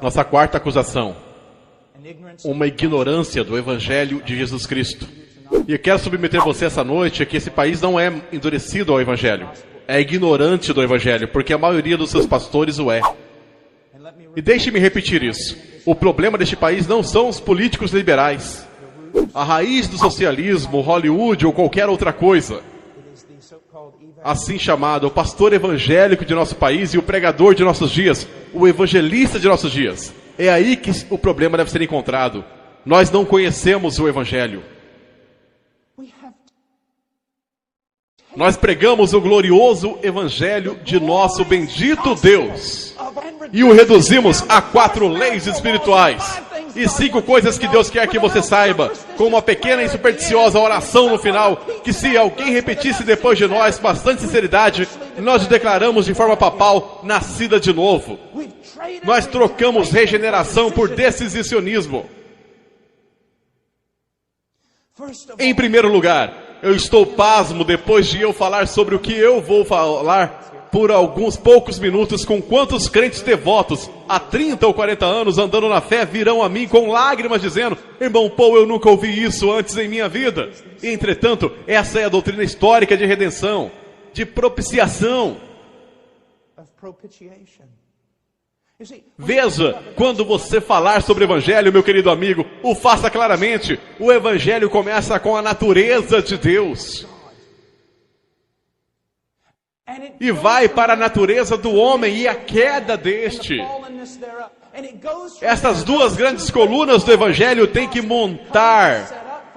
Nossa quarta acusação: uma ignorância do Evangelho de Jesus Cristo. E eu quero submeter você essa noite que esse país não é endurecido ao Evangelho. É ignorante do Evangelho, porque a maioria dos seus pastores o é. E deixe-me repetir isso. O problema deste país não são os políticos liberais. A raiz do socialismo, Hollywood ou qualquer outra coisa. Assim chamado, o pastor evangélico de nosso país e o pregador de nossos dias, o evangelista de nossos dias. É aí que o problema deve ser encontrado. Nós não conhecemos o Evangelho. Nós pregamos o glorioso Evangelho de nosso bendito Deus e o reduzimos a 4 leis espirituais e 5 coisas que Deus quer que você saiba, com uma pequena e supersticiosa oração no final, que se alguém repetisse depois de nós com bastante sinceridade, nós declaramos de forma papal, nascida de novo. Nós trocamos regeneração por decisionismo. Em primeiro lugar, eu estou pasmo depois de eu falar sobre o que eu vou falar por alguns poucos minutos, com quantos crentes devotos há 30 ou 40 anos andando na fé virão a mim com lágrimas dizendo: irmão Paul, eu nunca ouvi isso antes em minha vida. Entretanto, essa é a doutrina histórica de redenção, de propiciação. Veja, quando você falar sobre o Evangelho, meu querido amigo, o faça claramente. O Evangelho começa com a natureza de Deus e vai para a natureza do homem e a queda deste. Essas 2 grandes colunas do Evangelho têm que montar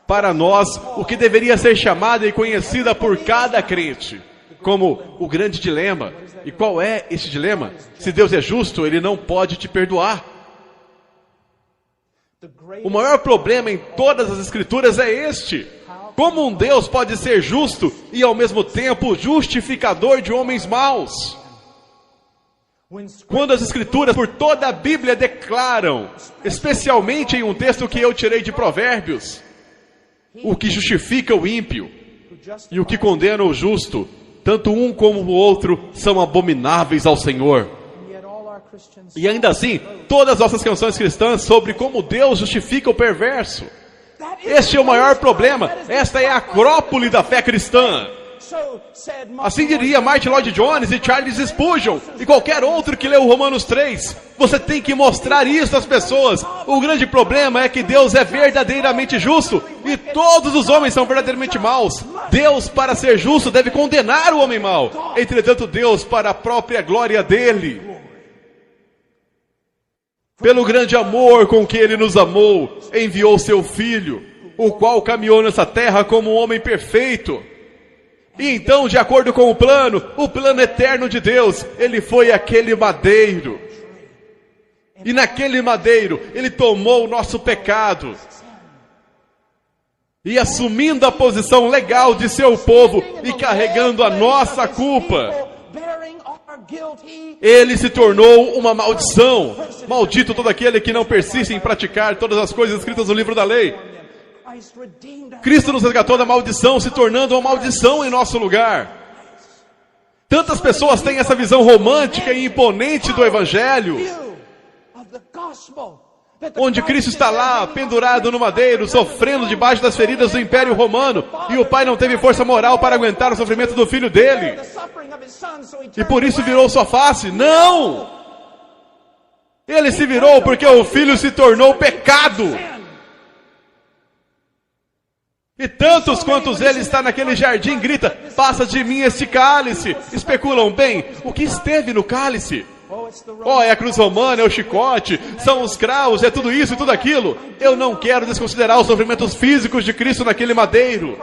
para nós o que deveria ser chamada e conhecida por cada crente como o grande dilema. E qual é esse dilema? Se Deus é justo, Ele não pode te perdoar. O maior problema em todas as Escrituras é este: como um Deus pode ser justo e ao mesmo tempo justificador de homens maus? Quando as Escrituras por toda a Bíblia declaram, especialmente em um texto que eu tirei de Provérbios, o que justifica o ímpio e o que condena o justo, tanto um como o outro são abomináveis ao Senhor. E ainda assim, todas as nossas canções cristãs sobre como Deus justifica o perverso. Este é o maior problema. Esta é a acrópole da fé cristã. Assim diria Martin Lloyd Jones e Charles Spurgeon e qualquer outro que leu Romanos 3. Você tem que mostrar isso às pessoas. O grande problema é que Deus é verdadeiramente justo e todos os homens são verdadeiramente maus. Deus, para ser justo, deve condenar o homem mau. Entretanto, Deus, para a própria glória dele, pelo grande amor com que Ele nos amou, enviou seu Filho, o qual caminhou nessa terra como um homem perfeito. E então, de acordo com o plano eterno de Deus, Ele foi aquele madeiro. E naquele madeiro, Ele tomou o nosso pecado. E assumindo a posição legal de seu povo e carregando a nossa culpa, Ele se tornou uma maldição. Maldito todo aquele que não persiste em praticar todas as coisas escritas no livro da lei. Cristo nos resgatou da maldição, se tornando uma maldição em nosso lugar. Tantas pessoas têm essa visão romântica e imponente do Evangelho, onde Cristo está lá, pendurado no madeiro, sofrendo debaixo das feridas do Império Romano, e o Pai não teve força moral para aguentar o sofrimento do Filho dele, e por isso virou sua face. Não! Ele se virou porque o Filho se tornou pecado. E tantos quantos ele está naquele jardim grita: passa de mim este cálice. Especulam, bem, o que esteve no cálice? Oh, é a cruz romana, é o chicote, são os cravos, é tudo isso e tudo aquilo. Eu não quero desconsiderar os sofrimentos físicos de Cristo naquele madeiro.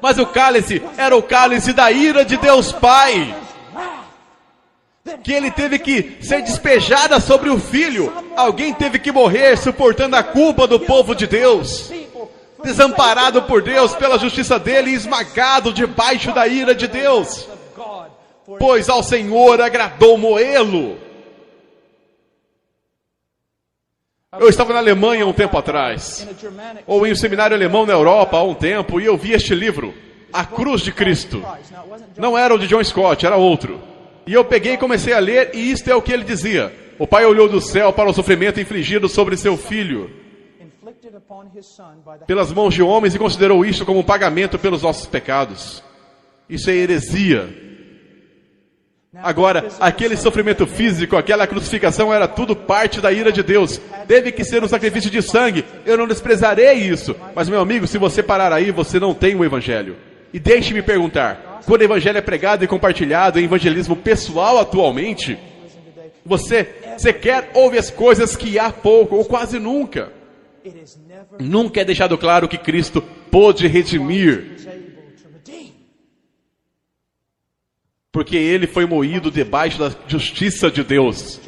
Mas o cálice era o cálice da ira de Deus Pai, que Ele teve que ser despejada sobre o Filho. Alguém teve que morrer suportando a culpa do povo de Deus, desamparado por Deus pela justiça dele e esmagado debaixo da ira de Deus, pois ao Senhor agradou moê-lo. Eu estava na Alemanha um tempo atrás, ou em um seminário alemão na Europa há um tempo, e eu vi este livro, A Cruz de Cristo. Não era o de John Scott, era outro. E eu peguei e comecei a ler, e isto é o que ele dizia: O pai olhou do céu para o sofrimento infligido sobre seu filho pelas mãos de homens e considerou isto como um pagamento pelos nossos pecados. Isso é heresia. Agora, aquele sofrimento físico, aquela crucificação era tudo parte da ira de Deus. Teve que ser um sacrifício de sangue. Eu não desprezarei isso. Mas, meu amigo, se você parar aí, você não tem o evangelho. E deixe-me perguntar, quando o evangelho é pregado e compartilhado em evangelismo pessoal atualmente, você sequer ouve as coisas que há pouco ou quase nunca. Nunca é deixado claro que Cristo pôde redimir, porque Ele foi moído debaixo da justiça de Deus.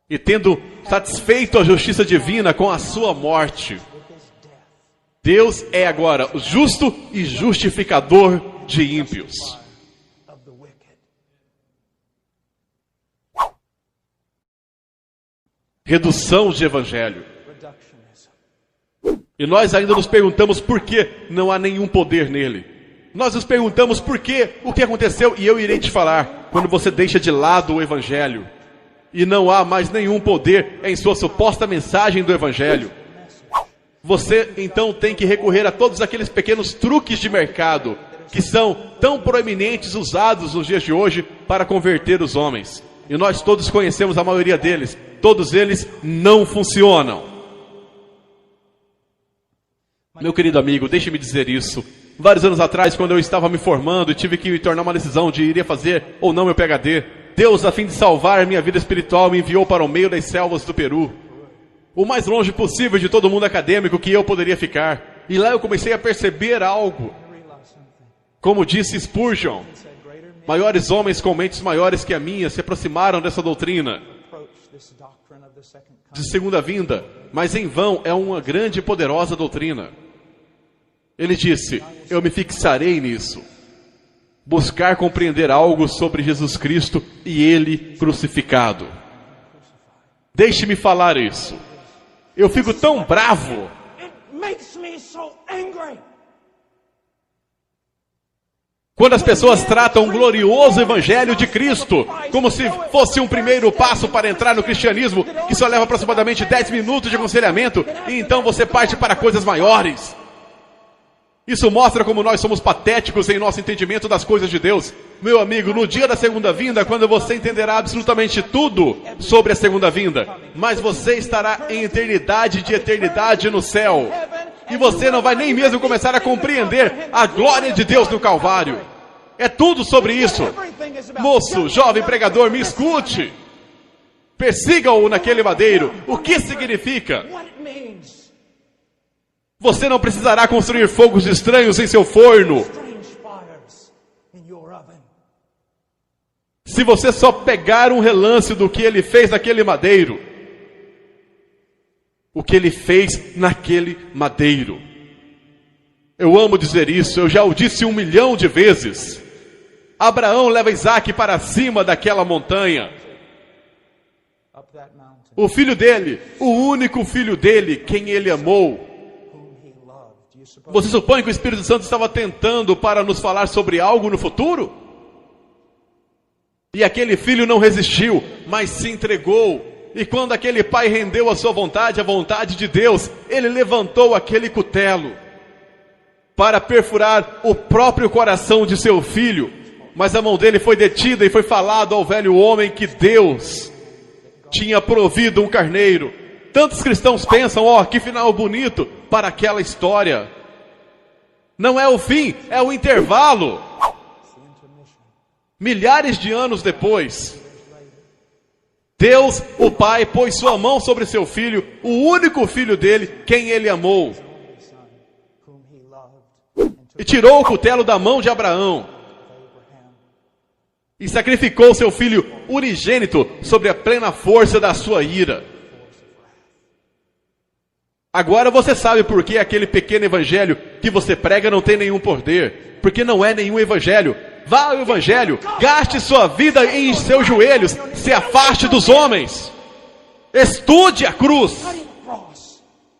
E tendo satisfeito a justiça divina com a sua morte, Deus é agora o justo e justificador de ímpios. Redução de evangelho. E nós ainda nos perguntamos por que não há nenhum poder nele. Nós nos perguntamos por que, o que aconteceu, e eu irei te falar, quando você deixa de lado o evangelho, e não há mais nenhum poder em sua suposta mensagem do evangelho, você então tem que recorrer a todos aqueles pequenos truques de mercado, que são tão proeminentes usados nos dias de hoje para converter os homens. E nós todos conhecemos a maioria deles. Todos eles não funcionam. Meu querido amigo, deixe-me dizer isso. Vários anos atrás, quando eu estava me formando e tive que me tornar uma decisão de iria fazer ou não meu PhD, Deus, a fim de salvar minha vida espiritual, me enviou para o meio das selvas do Peru. O mais longe possível de todo mundo acadêmico que eu poderia ficar. E lá eu comecei a perceber algo. Como disse Spurgeon, maiores homens com mentes maiores que a minha se aproximaram dessa doutrina de segunda vinda, mas em vão é uma grande e poderosa doutrina. Ele disse, eu me fixarei nisso. Buscar compreender algo sobre Jesus Cristo e Ele crucificado. Deixe-me falar isso. Eu fico tão bravo. Quando as pessoas tratam o glorioso Evangelho de Cristo como se fosse um primeiro passo para entrar no cristianismo, que só leva aproximadamente 10 minutos de aconselhamento, e então você parte para coisas maiores. Isso mostra como nós somos patéticos em nosso entendimento das coisas de Deus. Meu amigo, no dia da segunda vinda, quando você entenderá absolutamente tudo sobre a segunda vinda, mas você estará em eternidade de eternidade no céu. E você não vai nem mesmo começar a compreender a glória de Deus no Calvário. É tudo sobre isso. Moço, jovem pregador, me escute. Persiga-o naquele madeiro. O que significa? Você não precisará construir fogos estranhos em seu forno. Se você só pegar um relance do que ele fez naquele madeiro. O que ele fez naquele madeiro. Eu amo dizer isso, eu já o disse 1 milhão de vezes. Abraão leva Isaac para cima daquela montanha. O filho dele, o único filho dele, quem ele amou. Você supõe que o Espírito Santo estava tentando para nos falar sobre algo no futuro? E aquele filho não resistiu, mas se entregou. E quando aquele pai rendeu a sua vontade, a vontade de Deus, ele levantou aquele cutelo para perfurar o próprio coração de seu filho. Mas a mão dele foi detida e foi falado ao velho homem que Deus tinha provido um carneiro. Tantos cristãos pensam, que final bonito para aquela história. Não é o fim, é o intervalo. Milhares de anos depois, Deus, o Pai, pôs sua mão sobre seu filho, o único filho dele, quem ele amou. E tirou o cutelo da mão de Abraão. E sacrificou seu filho unigênito sobre a plena força da sua ira. Agora você sabe por que aquele pequeno evangelho que você prega não tem nenhum poder. Porque não é nenhum evangelho. Vá ao evangelho, gaste sua vida em seus joelhos, se afaste dos homens. Estude a cruz.